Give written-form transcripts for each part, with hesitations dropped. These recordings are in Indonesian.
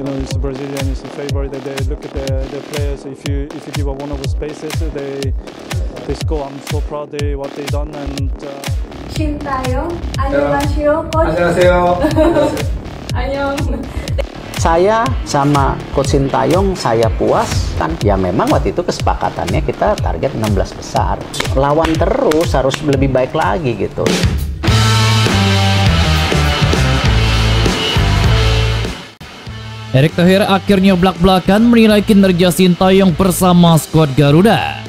it's Brazilian, it's a favorite. They look at their players. If you give up one of the spaces, they score. I'm so proud what they done and. Sintayong, 안녕하세요, coach. 안녕하세요. Annyeong. Saya sama Coach Sintayong, saya puas kan. Ya memang waktu itu kesepakatannya kita target 16 besar. Lawan terus, harus lebih baik lagi gitu. Erick Thohir akhirnya belak-belakan menilai kinerja Sintayong bersama skuad Garuda.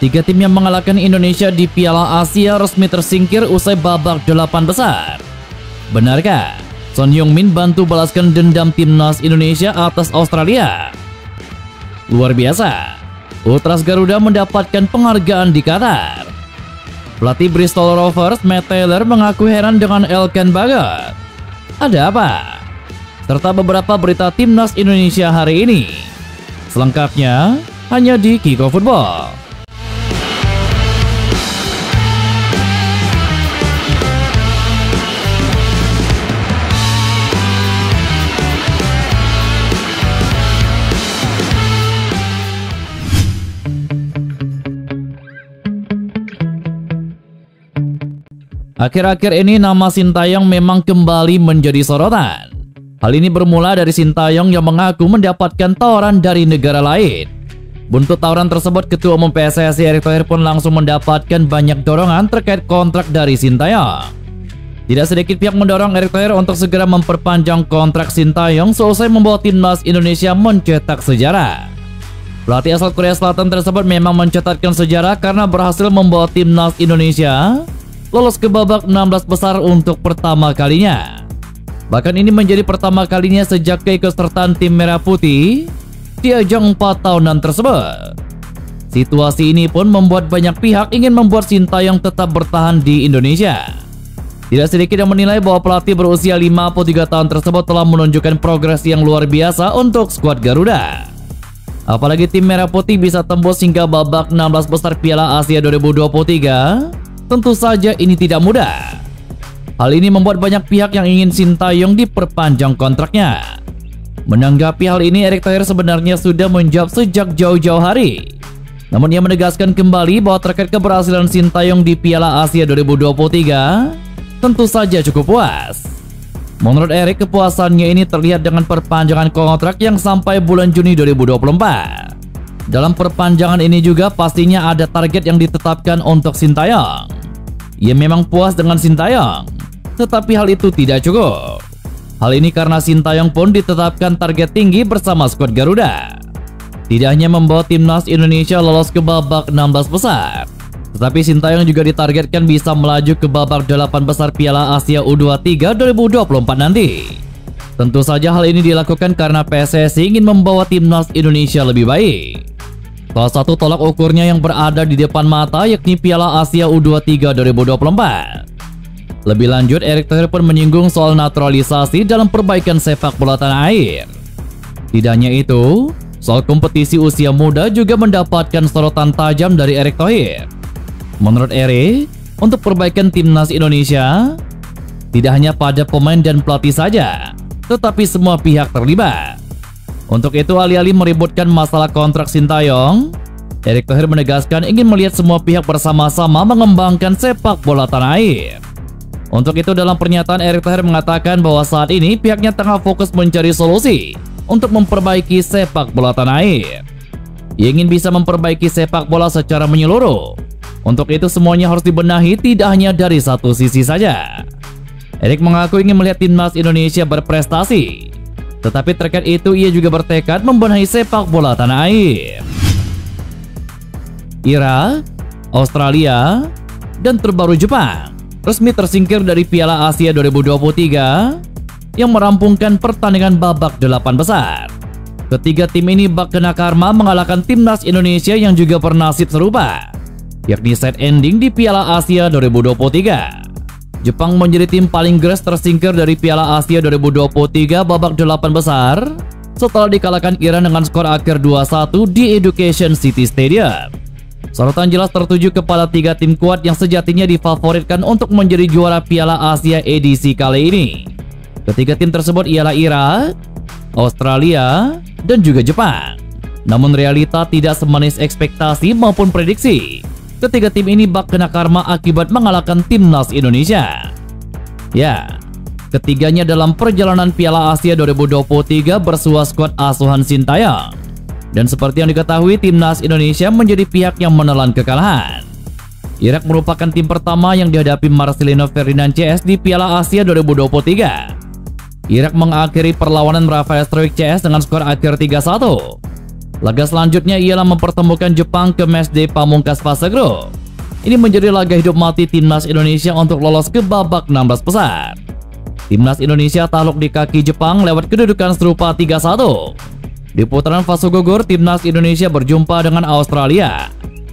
Tiga tim yang mengalahkan Indonesia di Piala Asia resmi tersingkir usai babak 8 besar. Benarkah Son Heung-min bantu balaskan dendam timnas Indonesia atas Australia? Luar biasa, Ultras Garuda mendapatkan penghargaan di Qatar. Pelatih Bristol Rovers Matt Taylor mengaku heran dengan Elkan Bagot. Ada apa? Serta beberapa berita timnas Indonesia hari ini. Selengkapnya hanya di Kiko Football. Akhir-akhir ini nama Sintayong memang kembali menjadi sorotan. Hal ini bermula dari Sintayong yang mengaku mendapatkan tawaran dari negara lain. Buntut tawaran tersebut, Ketua Umum PSSI Erick Thohir pun langsung mendapatkan banyak dorongan terkait kontrak dari Sintayong. Tidak sedikit pihak mendorong Erick Thohir untuk segera memperpanjang kontrak Sintayong seusai membawa timnas Indonesia mencetak sejarah. Pelatih asal Korea Selatan tersebut memang mencatatkan sejarah karena berhasil membawa timnas Indonesia lolos ke babak 16 besar untuk pertama kalinya. Bahkan ini menjadi pertama kalinya sejak keikutsertaan tim Merah Putih di ajang 4 tahunan tersebut. Situasi ini pun membuat banyak pihak ingin membuat Sintayong tetap bertahan di Indonesia. Tidak sedikit yang menilai bahwa pelatih berusia 53 tahun tersebut telah menunjukkan progres yang luar biasa untuk skuad Garuda. Apalagi tim Merah Putih bisa tembus hingga babak 16 besar Piala Asia 2023. Tentu saja ini tidak mudah. Hal ini membuat banyak pihak yang ingin Sintayong diperpanjang kontraknya. Menanggapi hal ini, Erick Thohir sebenarnya sudah menjawab sejak jauh-jauh hari. Namun ia menegaskan kembali bahwa terkait keberhasilan Sintayong di Piala Asia 2023 tentu saja cukup puas. Menurut Erick, kepuasannya ini terlihat dengan perpanjangan kontrak yang sampai bulan Juni 2024. Dalam perpanjangan ini juga pastinya ada target yang ditetapkan untuk Sintayong. Ia memang puas dengan Sintayong, tetapi hal itu tidak cukup. Hal ini karena Sintayong pun ditetapkan target tinggi bersama skuad Garuda. Tidak hanya membawa timnas Indonesia lolos ke babak 16 besar, tetapi Sintayong juga ditargetkan bisa melaju ke babak 8 besar Piala Asia U23 2024 nanti. Tentu saja hal ini dilakukan karena PSSI ingin membawa timnas Indonesia lebih baik. Salah satu tolak ukurnya yang berada di depan mata yakni Piala Asia U23 2024. Lebih lanjut, Erick Thohir pun menyinggung soal naturalisasi dalam perbaikan sepak bola tanah air. Tidak hanya itu, soal kompetisi usia muda juga mendapatkan sorotan tajam dari Erick Thohir. Menurut Erick, untuk perbaikan timnas Indonesia, tidak hanya pada pemain dan pelatih saja, tetapi semua pihak terlibat. Untuk itu, alih-alih meributkan masalah kontrak Sintayong, Erick Thohir menegaskan ingin melihat semua pihak bersama-sama mengembangkan sepak bola tanah air. Untuk itu, dalam pernyataan Erick Thohir mengatakan bahwa saat ini pihaknya tengah fokus mencari solusi untuk memperbaiki sepak bola tanah air. Ia ingin bisa memperbaiki sepak bola secara menyeluruh. Untuk itu, semuanya harus dibenahi, tidak hanya dari satu sisi saja. Erick mengaku ingin melihat timnas Indonesia berprestasi. Tetapi terkait itu ia juga bertekad membenahi sepak bola tanah air. Irak, Australia, dan terbaru Jepang resmi tersingkir dari Piala Asia 2023 yang merampungkan pertandingan babak 8 besar. Ketiga tim ini bak kena karma mengalahkan timnas Indonesia yang juga bernasib serupa, yakni set ending di Piala Asia 2023. Jepang menjadi tim paling geres tersingkir dari Piala Asia 2023 babak 8 besar setelah dikalahkan Iran dengan skor akhir 2-1 di Education City Stadium. Sorotan jelas tertuju kepada tiga tim kuat yang sejatinya difavoritkan untuk menjadi juara Piala Asia edisi kali ini. Ketiga tim tersebut ialah Irak, Australia, dan juga Jepang. Namun realita tidak semanis ekspektasi maupun prediksi. Ketiga tim ini bak kena karma akibat mengalahkan timnas Indonesia. Ya, ketiganya dalam perjalanan Piala Asia 2023 bersua skuad asuhan Sintayong. Dan seperti yang diketahui, timnas Indonesia menjadi pihak yang menelan kekalahan. Irak merupakan tim pertama yang dihadapi Marcelino Ferdinand CS di Piala Asia 2023. Irak mengakhiri perlawanan Rafael Struijk CS dengan skor akhir 3-1. Laga selanjutnya ialah mempertemukan Jepang ke matchday pamungkas fase grup. Ini menjadi laga hidup mati timnas Indonesia untuk lolos ke babak 16 besar. Timnas Indonesia takluk di kaki Jepang lewat kedudukan serupa 3-1. Di putaran fase gugur, timnas Indonesia berjumpa dengan Australia.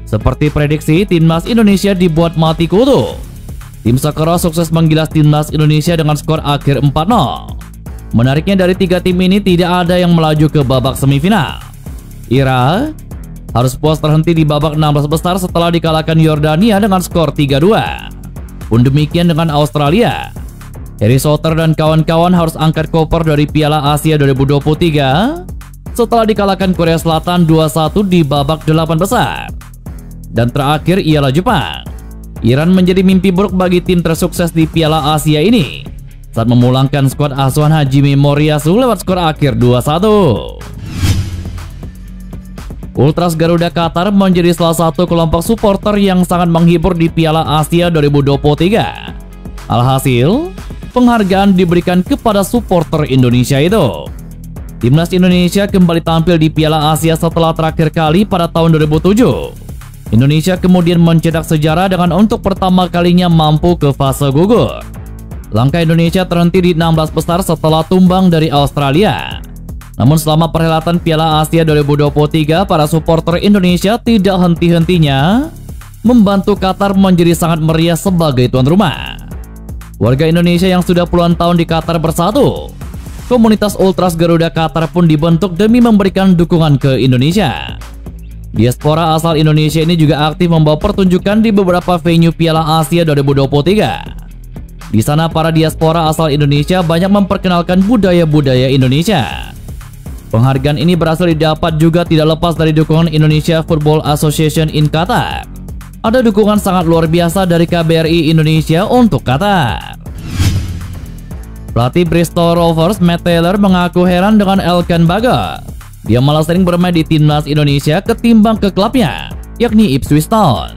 Seperti prediksi, timnas Indonesia dibuat mati kutu. Tim Sakura sukses menggilas timnas Indonesia dengan skor akhir 4-0. Menariknya, dari tiga tim ini tidak ada yang melaju ke babak semifinal. Irak harus puas terhenti di babak 16 besar setelah dikalahkan Yordania dengan skor 3-2. Pun demikian dengan Australia. Harry Souther dan kawan-kawan harus angkat koper dari Piala Asia 2023 setelah dikalahkan Korea Selatan 2-1 di babak 8 besar. Dan terakhir ialah Jepang. Iran menjadi mimpi buruk bagi tim tersukses di Piala Asia ini saat memulangkan skuad asuhan Hajime Moriyasu lewat skor akhir 2-1. Ultras Garuda Qatar menjadi salah satu kelompok supporter yang sangat menghibur di Piala Asia 2023. Alhasil, penghargaan diberikan kepada supporter Indonesia itu. Timnas Indonesia kembali tampil di Piala Asia setelah terakhir kali pada tahun 2007. Indonesia kemudian mencetak sejarah dengan untuk pertama kalinya mampu ke fase gugur. Langkah Indonesia terhenti di 16 besar setelah tumbang dari Australia. Namun selama perhelatan Piala Asia 2023, para supporter Indonesia tidak henti-hentinya membantu Qatar menjadi sangat meriah sebagai tuan rumah. Warga Indonesia yang sudah puluhan tahun di Qatar bersatu. Komunitas Ultras Garuda Qatar pun dibentuk demi memberikan dukungan ke Indonesia. Diaspora asal Indonesia ini juga aktif membawa pertunjukan di beberapa venue Piala Asia 2023. Di sana para diaspora asal Indonesia banyak memperkenalkan budaya-budaya Indonesia. Penghargaan ini berhasil didapat juga tidak lepas dari dukungan Indonesia Football Association in Qatar. Ada dukungan sangat luar biasa dari KBRI Indonesia untuk Qatar. Pelatih Bristol Rovers Matt Taylor mengaku heran dengan Elkan Bagot. Dia malah sering bermain di timnas Indonesia ketimbang ke klubnya, yakni Ipswich Town.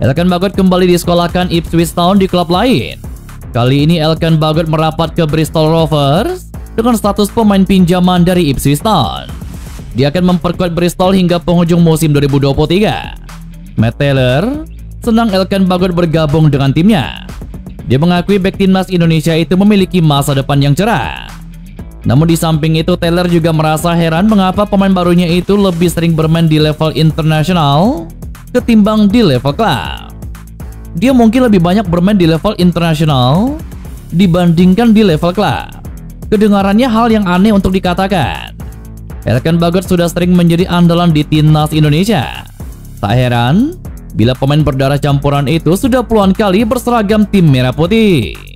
Elkan Bagot kembali disekolahkan Ipswich Town di klub lain. Kali ini Elkan Bagot merapat ke Bristol Rovers dengan status pemain pinjaman dari Ipswich Town. Dia akan memperkuat Bristol hingga penghujung musim 2023. Matt Taylor senang Elkan Bagot bergabung dengan timnya. Dia mengakui bek timnas Indonesia itu memiliki masa depan yang cerah. Namun di samping itu, Taylor juga merasa heran mengapa pemain barunya itu lebih sering bermain di level internasional ketimbang di level klub. Dia mungkin lebih banyak bermain di level internasional dibandingkan di level klub. Kedengarannya hal yang aneh untuk dikatakan. Elkan Bagot sudah sering menjadi andalan di timnas Indonesia. Tak heran bila pemain berdarah campuran itu sudah puluhan kali berseragam tim merah putih.